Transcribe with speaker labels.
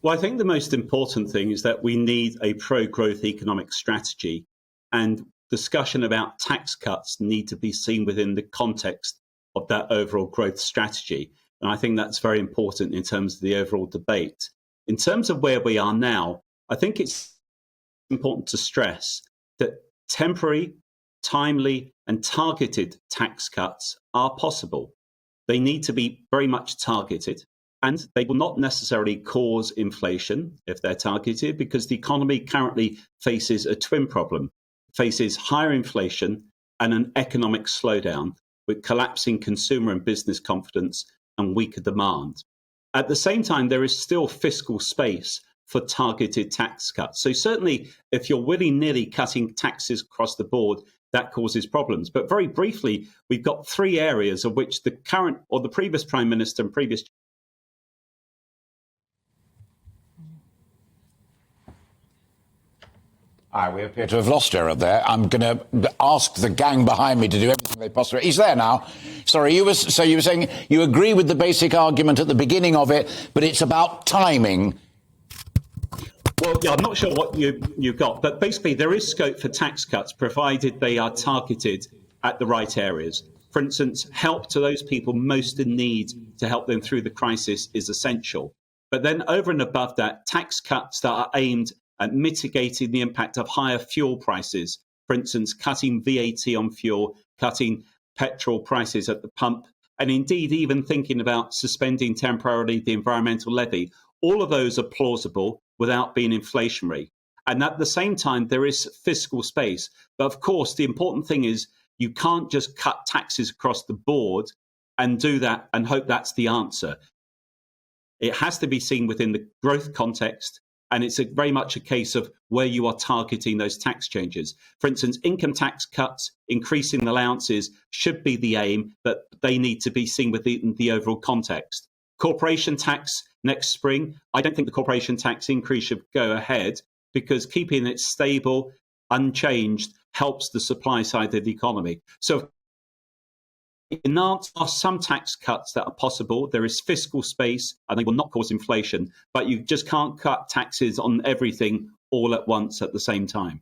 Speaker 1: Well, I think the most important thing is that we need a pro-growth economic strategy, and discussion about tax cuts need to be seen within the context of that overall growth strategy. And I think that's very important in terms of the overall debate. In terms of where we are now, I think it's important to stress that temporary, timely, and targeted tax cuts are possible. They need to be very much targeted, and they will not necessarily cause inflation if they're targeted, because the economy currently faces a twin problem, faces higher inflation and an economic slowdown with collapsing consumer and business confidence and weaker demand. At the same time, there is still fiscal space for targeted tax cuts. So certainly, if you're willy-nilly cutting taxes across the board, that causes problems. But very briefly, we've got three areas of which the current or the previous Prime Minister and previous
Speaker 2: We appear to have lost Gerard there. I'm going to ask the gang behind me to do everything they possibly. He's there now. Sorry, you were saying you agree with the basic argument at the beginning of it, but it's about timing.
Speaker 1: Well, yeah, I'm not sure what you got, but basically there is scope for tax cuts provided they are targeted at the right areas. For instance, help to those people most in need to help them through the crisis is essential. But then over and above that, tax cuts that are aimed at mitigating the impact of higher fuel prices, for instance, cutting VAT on fuel, cutting petrol prices at the pump, and indeed even thinking about suspending temporarily the environmental levy. All of those are plausible without being inflationary. And at the same time, there is fiscal space. But of course, the important thing is you can't just cut taxes across the board and do that and hope that's the answer. It has to be seen within the growth context. And it's very much a case of where you are targeting those tax changes. For instance, income tax cuts, increasing allowances should be the aim, but they need to be seen within the overall context. Corporation tax next spring, I don't think the corporation tax increase should go ahead, because keeping it stable, unchanged, helps the supply side of the economy. So there are some tax cuts that are possible. There is fiscal space and they will not cause inflation, but you just can't cut taxes on everything all at once at the same time.